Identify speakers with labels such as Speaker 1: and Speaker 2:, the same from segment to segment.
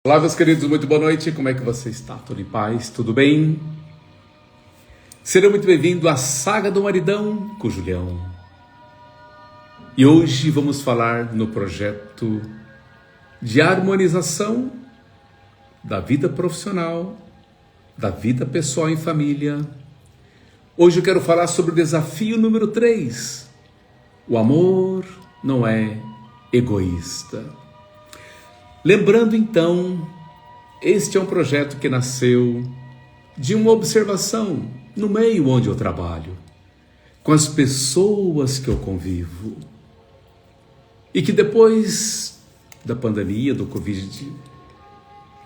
Speaker 1: Olá, meus queridos, muito boa noite. Como é que você está? Tudo em paz? Tudo bem? Seja muito bem-vindo à Saga do Maridão com o Julião. E hoje vamos falar no projeto de harmonização da vida profissional, da vida pessoal em família. Hoje eu quero falar sobre o desafio número 3. O amor não é egoísta. Lembrando então, este é um projeto que nasceu de uma observação no meio onde eu trabalho, com as pessoas que eu convivo, e que depois da pandemia, do Covid,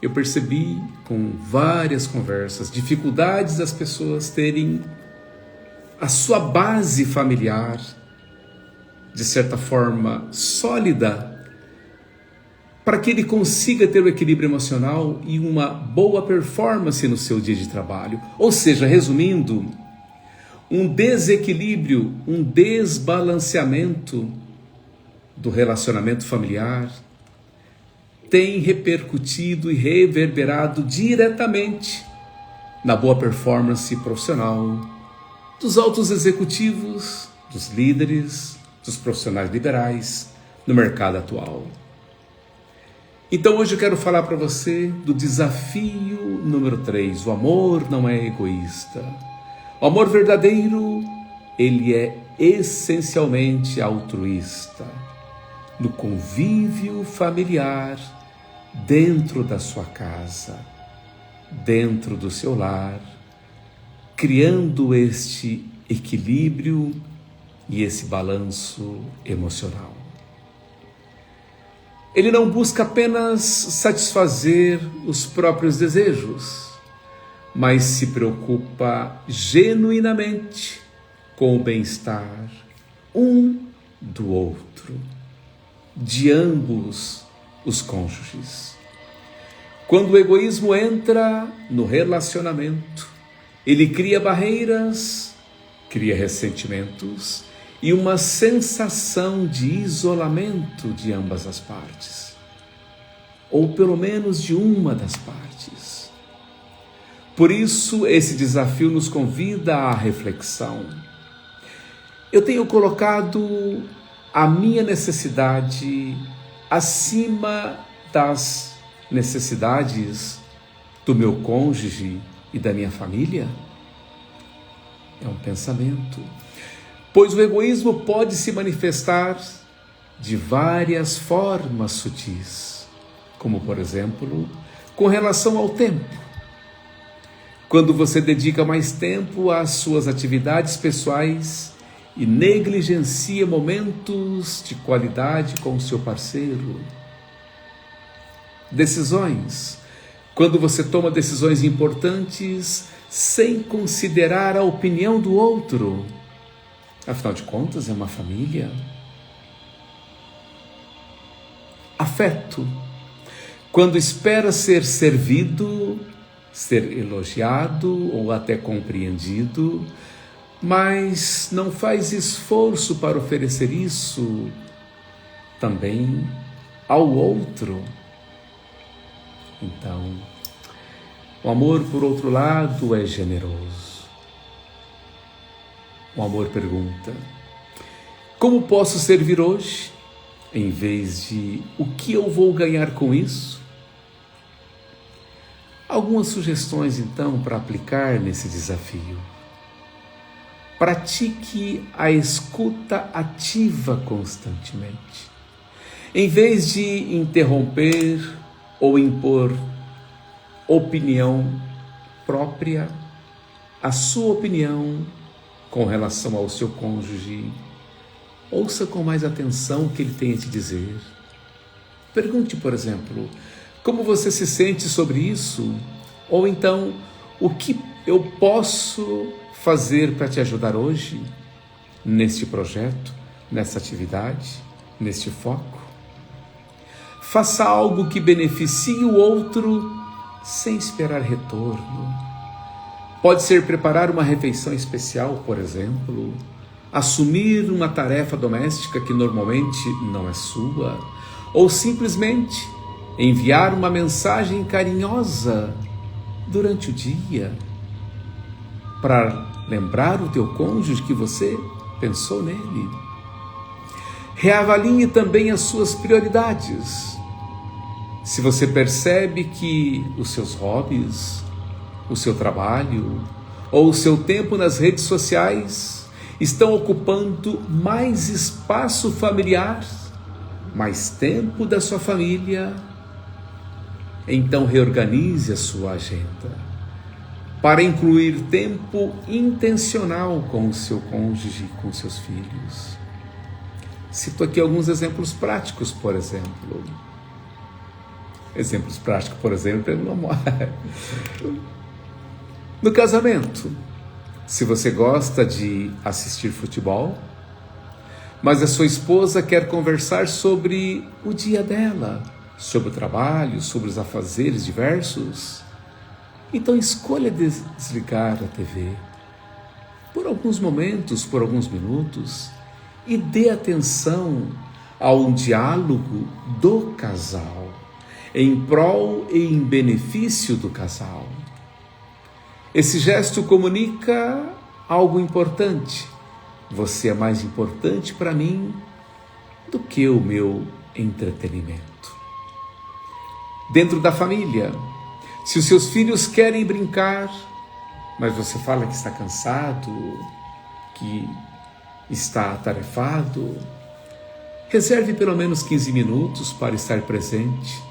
Speaker 1: eu percebi com várias conversas, dificuldades das pessoas terem a sua base familiar, de certa forma, sólida, para que ele consiga ter o equilíbrio emocional e uma boa performance no seu dia de trabalho. Ou seja, resumindo, um desequilíbrio, um desbalanceamento do relacionamento familiar tem repercutido e reverberado diretamente na boa performance profissional dos altos executivos, dos líderes, dos profissionais liberais no mercado atual. Então hoje eu quero falar para você do desafio número 3. O amor não é egoísta. O amor verdadeiro, ele é essencialmente altruísta. No convívio familiar, dentro da sua casa, dentro do seu lar, criando este equilíbrio e esse balanço emocional. Ele não busca apenas satisfazer os próprios desejos, mas se preocupa genuinamente com o bem-estar um do outro, de ambos os cônjuges. Quando o egoísmo entra no relacionamento, ele cria barreiras, cria ressentimentos e uma sensação de isolamento de ambas as partes, ou pelo menos de uma das partes. Por isso, esse desafio nos convida à reflexão. Eu tenho colocado a minha necessidade acima das necessidades do meu cônjuge e da minha família? É um pensamento. Pois o egoísmo pode se manifestar de várias formas sutis, como por exemplo, com relação ao tempo. Quando você dedica mais tempo às suas atividades pessoais e negligencia momentos de qualidade com o seu parceiro. Decisões. Quando você toma decisões importantes sem considerar a opinião do outro. Afinal de contas, é uma família. Afeto. Quando espera ser servido, ser elogiado ou até compreendido, mas não faz esforço para oferecer isso também ao outro. Então, o amor, por outro lado, é generoso. O amor pergunta: como posso servir hoje? Em vez de o que eu vou ganhar com isso? Algumas sugestões então para aplicar nesse desafio. Pratique a escuta ativa constantemente. Em vez de interromper ou impor opinião própria, a sua opinião com relação ao seu cônjuge, ouça com mais atenção o que ele tem a te dizer. Pergunte, por exemplo, como você se sente sobre isso? Ou então, o que eu posso fazer para te ajudar hoje, neste projeto, nessa atividade, neste foco? Faça algo que beneficie o outro sem esperar retorno. Pode ser preparar uma refeição especial, por exemplo, assumir uma tarefa doméstica que normalmente não é sua, ou simplesmente enviar uma mensagem carinhosa durante o dia para lembrar o teu cônjuge que você pensou nele. Reavalie também as suas prioridades. Se você percebe que os seus hobbies, o seu trabalho ou o seu tempo nas redes sociais estão ocupando mais espaço familiar, mais tempo da sua família, então reorganize a sua agenda para incluir tempo intencional com o seu cônjuge e com seus filhos. Cito aqui alguns exemplos práticos, por exemplo. Exemplos práticos, por exemplo, no casamento. Se você gosta de assistir futebol, mas a sua esposa quer conversar sobre o dia dela, sobre o trabalho, sobre os afazeres diversos, então escolha desligar a TV por alguns momentos, por alguns minutos, e dê atenção ao diálogo do casal, em prol e em benefício do casal. Esse gesto comunica algo importante. Você é mais importante para mim do que o meu entretenimento. Dentro da família, se os seus filhos querem brincar, mas você fala que está cansado, que está atarefado, reserve pelo menos 15 minutos para estar presente.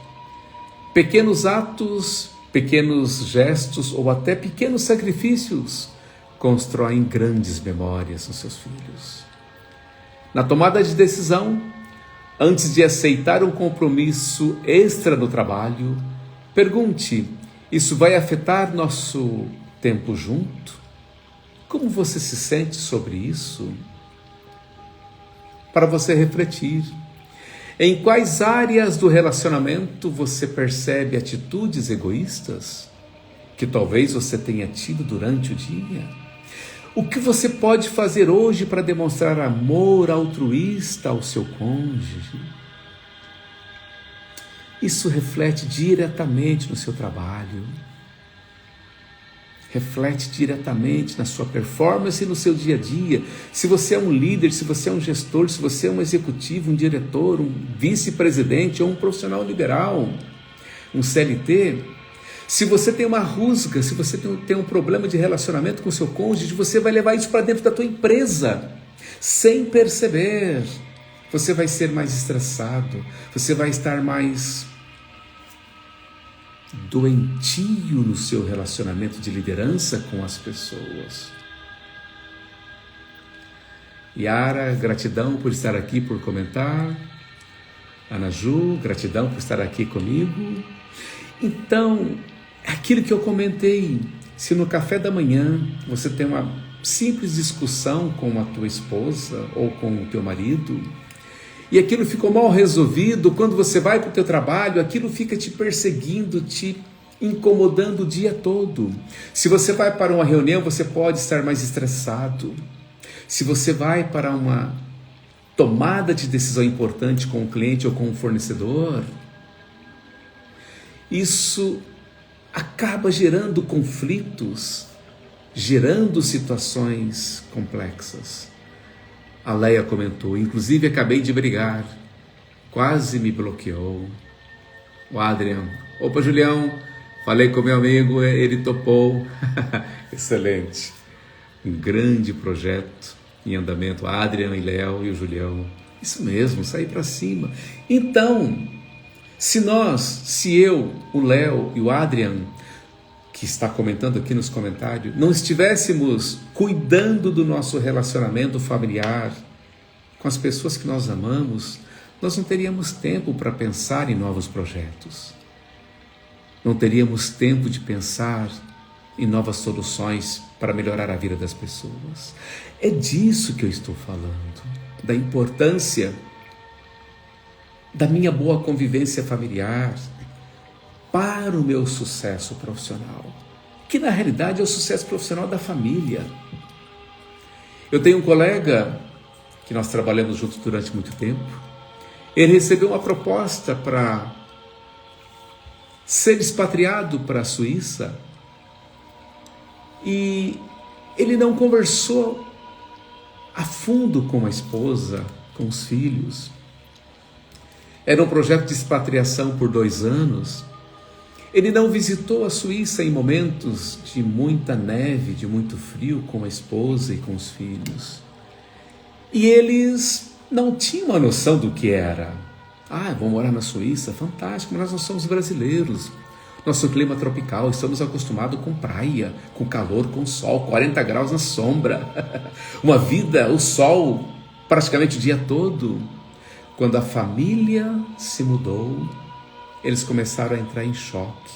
Speaker 1: Pequenos atos, pequenos gestos ou até pequenos sacrifícios constroem grandes memórias nos seus filhos. Na tomada de decisão, antes de aceitar um compromisso extra no trabalho, pergunte: isso vai afetar nosso tempo junto? Como você se sente sobre isso? Para você refletir. Em quais áreas do relacionamento você percebe atitudes egoístas que talvez você tenha tido durante o dia? O que você pode fazer hoje para demonstrar amor altruísta ao seu cônjuge? Isso reflete diretamente no seu trabalho, reflete diretamente na sua performance e no seu dia a dia. Se você é um líder, se você é um gestor, se você é um executivo, um diretor, um vice-presidente ou um profissional liberal, um CLT, se você tem uma rusga, se você tem um problema de relacionamento com o seu cônjuge, você vai levar isso para dentro da tua empresa, sem perceber. Você vai ser mais estressado, você vai estar mais doentio no seu relacionamento de liderança com as pessoas. Yara, gratidão por estar aqui, por comentar. Ana Ju, gratidão por estar aqui comigo. Então, aquilo que eu comentei, se no café da manhã você tem uma simples discussão com a tua esposa ou com o teu marido, e aquilo ficou mal resolvido, quando você vai para o teu trabalho, aquilo fica te perseguindo, te incomodando o dia todo. Se você vai para uma reunião, você pode estar mais estressado. Se você vai para uma tomada de decisão importante com o cliente ou com o fornecedor, isso acaba gerando conflitos, gerando situações complexas. A Leia comentou: inclusive acabei de brigar, quase me bloqueou. O Adrian: opa, Julião, falei com meu amigo, ele topou. Excelente, um grande projeto em andamento, Adrian e Léo e o Julião. Isso mesmo, sair para cima. Então, se eu, o Léo e o Adrian, que está comentando aqui nos comentários, não estivéssemos cuidando do nosso relacionamento familiar com as pessoas que nós amamos, nós não teríamos tempo para pensar em novos projetos. Não teríamos tempo de pensar em novas soluções para melhorar a vida das pessoas. É disso que eu estou falando, da importância da minha boa convivência familiar para o meu sucesso profissional, que na realidade é o sucesso profissional da família. Eu tenho um colega que nós trabalhamos juntos durante muito tempo. Ele recebeu uma proposta para ser expatriado para a Suíça e ele não conversou a fundo com a esposa, com os filhos. Era um projeto de expatriação por 2 anos. Ele não visitou a Suíça em momentos de muita neve, de muito frio, com a esposa e com os filhos. E eles não tinham a noção do que era. Vou morar na Suíça? Fantástico, mas nós não somos brasileiros. Nosso clima tropical, estamos acostumados com praia, com calor, com sol, 40 graus na sombra. Uma vida, o sol, praticamente o dia todo. Quando a família se mudou, eles começaram a entrar em choque.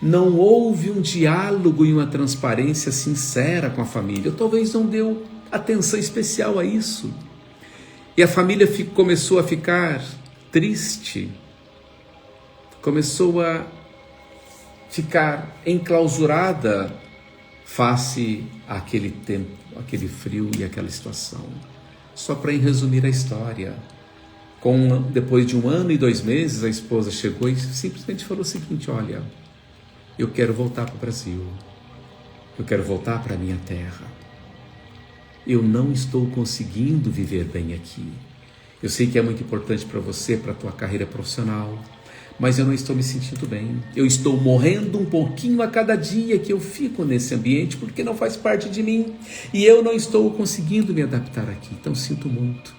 Speaker 1: Não houve um diálogo e uma transparência sincera com a família. Ou talvez não deu atenção especial a isso. E a família começou a ficar triste, começou a ficar enclausurada face àquele tempo, aquele frio e aquela situação. Só para resumir a história, depois de 1 ano e 2 meses, a esposa chegou e simplesmente falou o seguinte: olha, eu quero voltar para o Brasil, eu quero voltar para a minha terra. Eu não estou conseguindo viver bem aqui. Eu sei que é muito importante para você, para a tua carreira profissional, mas eu não estou me sentindo bem. Eu estou morrendo um pouquinho a cada dia que eu fico nesse ambiente, porque não faz parte de mim. E eu não estou conseguindo me adaptar aqui, então sinto muito.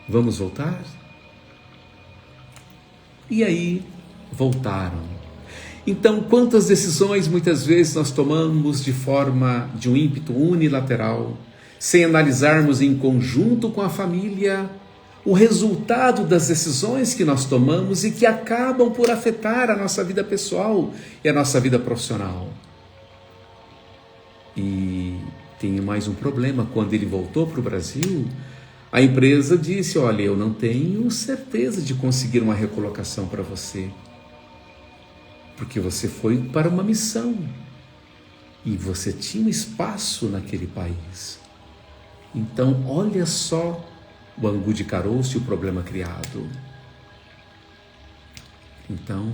Speaker 1: Vamos voltar? E aí, voltaram. Então, quantas decisões muitas vezes nós tomamos de um ímpeto unilateral, sem analisarmos em conjunto com a família o resultado das decisões que nós tomamos e que acabam por afetar a nossa vida pessoal e a nossa vida profissional. E tem mais um problema: quando ele voltou para o Brasil, a empresa disse: olha, eu não tenho certeza de conseguir uma recolocação para você, porque você foi para uma missão e você tinha espaço naquele país. Então, olha só o angu de caroço e o problema criado. Então,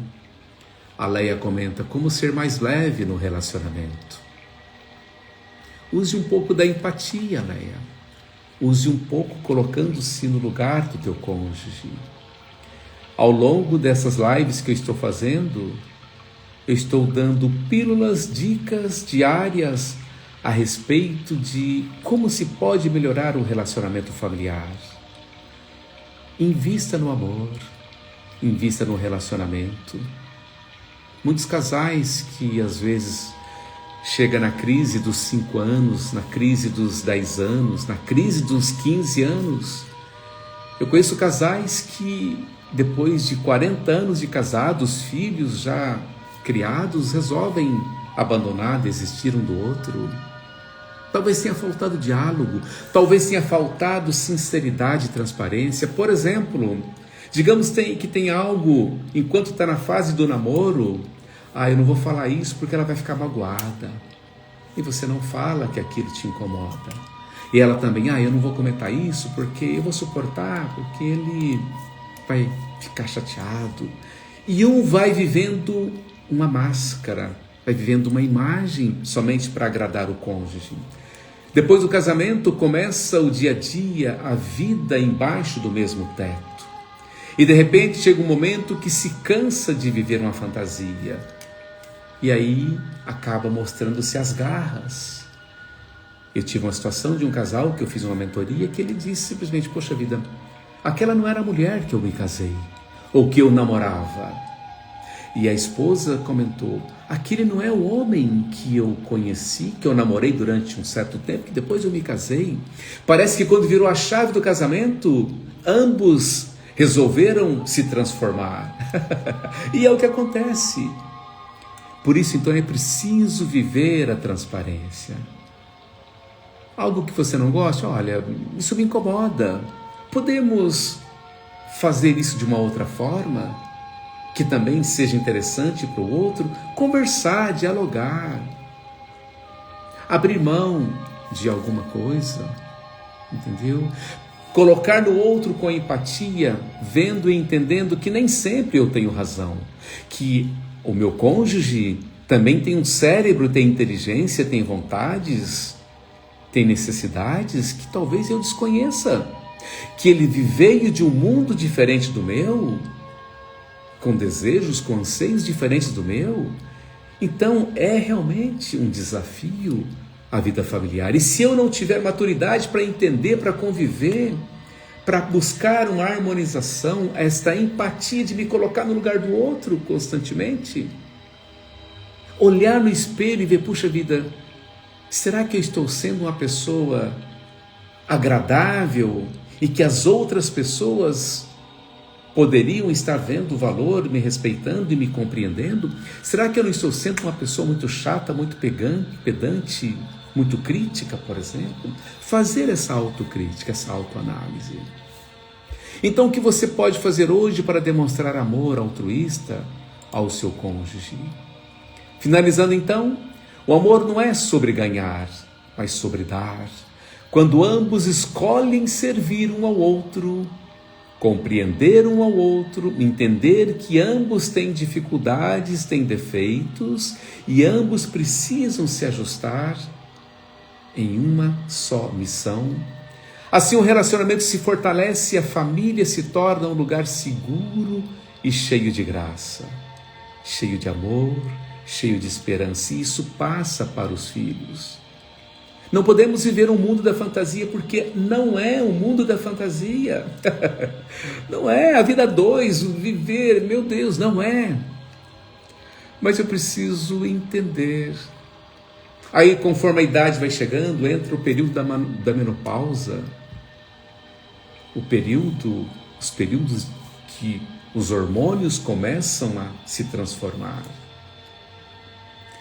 Speaker 1: a Leia comenta como ser mais leve no relacionamento. Use um pouco da empatia, Leia. Use um pouco colocando-se no lugar do teu cônjuge. Ao longo dessas lives que eu estou fazendo, eu estou dando pílulas, dicas diárias a respeito de como se pode melhorar o relacionamento familiar. Invista no amor, invista no relacionamento. Muitos casais que às vezes chegam na crise dos 5 anos, na crise dos 10 anos, na crise dos 15 anos. Eu conheço casais que depois de 40 anos de casados, filhos já criados, resolvem abandonar, desistir um do outro. Talvez tenha faltado diálogo, talvez tenha faltado sinceridade e transparência. Por exemplo, digamos que tem algo, enquanto está na fase do namoro, eu não vou falar isso porque ela vai ficar magoada. E você não fala que aquilo te incomoda. E ela também, eu não vou comentar isso porque eu vou suportar, porque ele vai ficar chateado. E um vai vivendo uma máscara, vai vivendo uma imagem somente para agradar o cônjuge. Depois do casamento começa o dia a dia, a vida embaixo do mesmo teto. E de repente chega um momento que se cansa de viver uma fantasia. E aí acaba mostrando-se as garras. Eu tive uma situação de um casal que eu fiz uma mentoria que ele disse simplesmente: poxa vida, aquela não era a mulher que eu me casei, ou que eu namorava. E a esposa comentou: aquele não é o homem que eu conheci, que eu namorei durante um certo tempo, que depois eu me casei. Parece que quando virou a chave do casamento, ambos resolveram se transformar. E é o que acontece. Por isso, então, é preciso viver a transparência. Algo que você não gosta, olha, isso me incomoda. Podemos fazer isso de uma outra forma, que também seja interessante para o outro? Conversar, dialogar, abrir mão de alguma coisa, entendeu? Colocar no outro com empatia, vendo e entendendo que nem sempre eu tenho razão, que o meu cônjuge também tem um cérebro, tem inteligência, tem vontades, tem necessidades que talvez eu desconheça, que ele veio de um mundo diferente do meu, com desejos, com anseios diferentes do meu. Então é realmente um desafio a vida familiar. E se eu não tiver maturidade para entender, para conviver, para buscar uma harmonização, esta empatia de me colocar no lugar do outro constantemente, olhar no espelho e ver, puxa vida, será que eu estou sendo uma pessoa agradável e que as outras pessoas poderiam estar vendo o valor, me respeitando e me compreendendo? Será que eu não estou sendo uma pessoa muito chata, muito pedante, muito crítica, por exemplo? Fazer essa autocrítica, essa autoanálise. Então, o que você pode fazer hoje para demonstrar amor altruísta ao seu cônjuge? Finalizando então, o amor não é sobre ganhar, mas sobre dar. Quando ambos escolhem servir um ao outro, compreender um ao outro, entender que ambos têm dificuldades, têm defeitos e ambos precisam se ajustar em uma só missão. Assim o relacionamento se fortalece e a família se torna um lugar seguro e cheio de graça, cheio de amor, cheio de esperança, e isso passa para os filhos. Não podemos viver um mundo da fantasia, porque não é um mundo da fantasia. Não é a vida dois, o viver, meu Deus, não é. Mas eu preciso entender. Aí, conforme a idade vai chegando, entra o período da menopausa, os períodos que os hormônios começam a se transformar.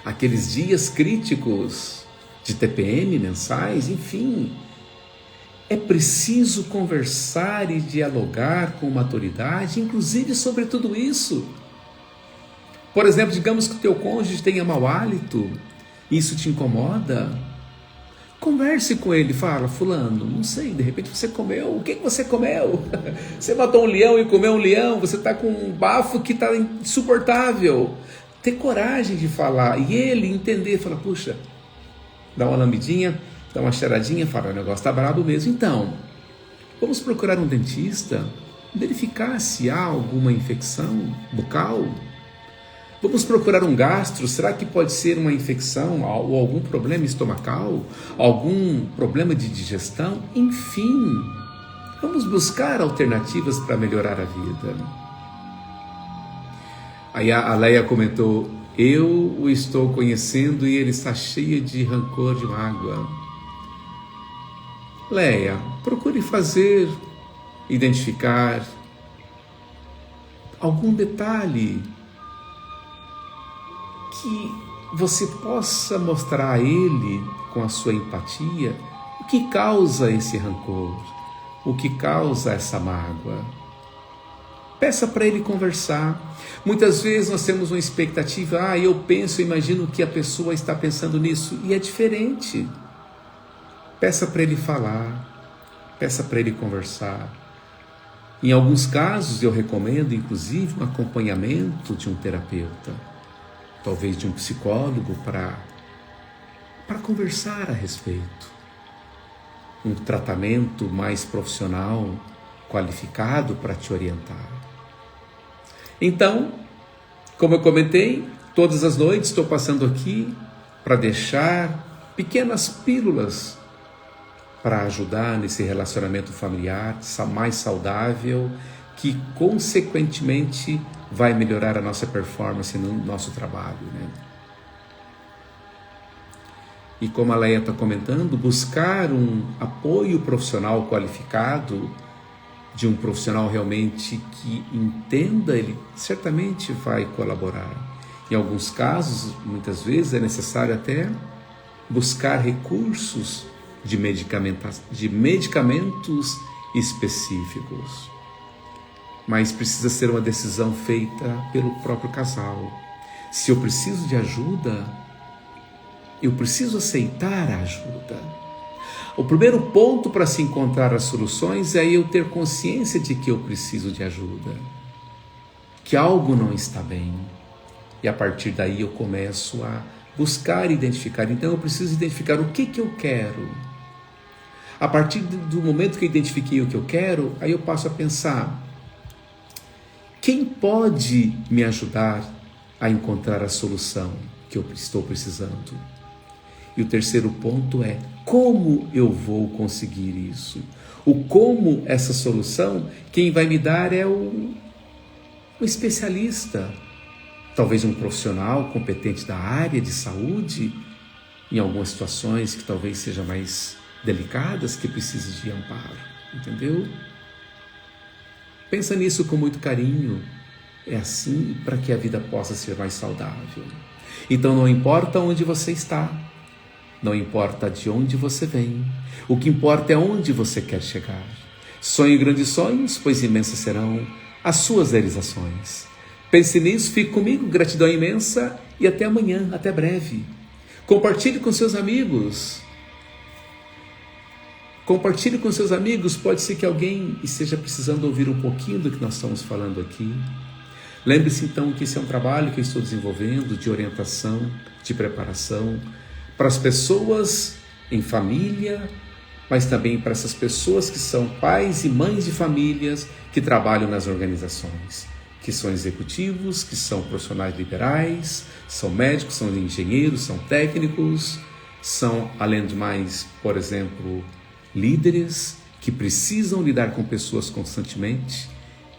Speaker 1: Aqueles dias críticos de TPM mensais, enfim. É preciso conversar e dialogar com maturidade, inclusive sobre tudo isso. Por exemplo, digamos que o teu cônjuge tenha mau hálito, isso te incomoda. Converse com ele, fala, fulano, não sei, de repente você comeu, o que você comeu? Você matou um leão e comeu um leão, você está com um bafo que está insuportável. Ter coragem de falar e ele entender, falar, puxa, dá uma lambidinha, dá uma cheiradinha, fala, o negócio está brabo mesmo. Então, vamos procurar um dentista, verificar se há alguma infecção bucal. Vamos procurar um gastro, será que pode ser uma infecção ou algum problema estomacal, algum problema de digestão? Enfim, vamos buscar alternativas para melhorar a vida. Aí a Leia comentou, eu o estou conhecendo e ele está cheio de rancor, de mágoa. Leia, procure identificar algum detalhe que você possa mostrar a ele, com a sua empatia, o que causa esse rancor, o que causa essa mágoa. Peça para ele conversar. Muitas vezes nós temos uma expectativa, eu penso, imagino que a pessoa está pensando nisso, e é diferente. Peça para ele falar, peça para ele conversar. Em alguns casos eu recomendo, inclusive, um acompanhamento de um terapeuta, talvez de um psicólogo, para conversar a respeito. Um tratamento mais profissional, qualificado para te orientar. Então, como eu comentei, todas as noites estou passando aqui para deixar pequenas pílulas para ajudar nesse relacionamento familiar mais saudável, que consequentemente vai melhorar a nossa performance no nosso trabalho, né? E como a Leia está comentando, buscar um apoio profissional qualificado, de um profissional realmente que entenda, ele certamente vai colaborar. Em alguns casos, muitas vezes, é necessário até buscar recursos de medicamentos específicos. Mas precisa ser uma decisão feita pelo próprio casal. Se eu preciso de ajuda, eu preciso aceitar a ajuda. O primeiro ponto para se encontrar as soluções é eu ter consciência de que eu preciso de ajuda, que algo não está bem. E a partir daí eu começo a buscar e identificar. Então eu preciso identificar o que eu quero. A partir do momento que eu identifiquei o que eu quero, aí eu passo a pensar: quem pode me ajudar a encontrar a solução que eu estou precisando? E o terceiro ponto é: como eu vou conseguir isso? O como essa solução, quem vai me dar é o especialista, talvez um profissional competente da área de saúde, em algumas situações que talvez sejam mais delicadas, que precisem de amparo, entendeu? Pensa nisso com muito carinho. É assim para que a vida possa ser mais saudável. Então não importa onde você está, não importa de onde você vem, o que importa é onde você quer chegar. Sonhe grandes sonhos, pois imensas serão as suas realizações. Pense nisso, fique comigo, gratidão imensa e até amanhã, até breve. Compartilhe com seus amigos. Compartilhe com seus amigos, pode ser que alguém esteja precisando ouvir um pouquinho do que nós estamos falando aqui. Lembre-se então que esse é um trabalho que eu estou desenvolvendo de orientação, de preparação para as pessoas em família, mas também para essas pessoas que são pais e mães de famílias que trabalham nas organizações, que são executivos, que são profissionais liberais, são médicos, são engenheiros, são técnicos, são, além de mais, por exemplo, líderes que precisam lidar com pessoas constantemente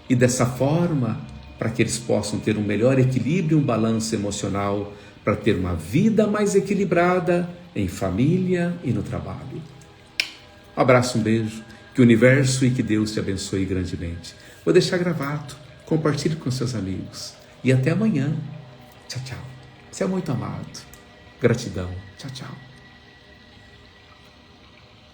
Speaker 1: e dessa forma, para que eles possam ter um melhor equilíbrio, um balanço emocional, para ter uma vida mais equilibrada em família e no trabalho. Um abraço, um beijo, que o universo e que Deus te abençoe grandemente. Vou deixar gravado, compartilhe com seus amigos e até amanhã. Tchau, tchau. Você é muito amado. Gratidão. Tchau, tchau.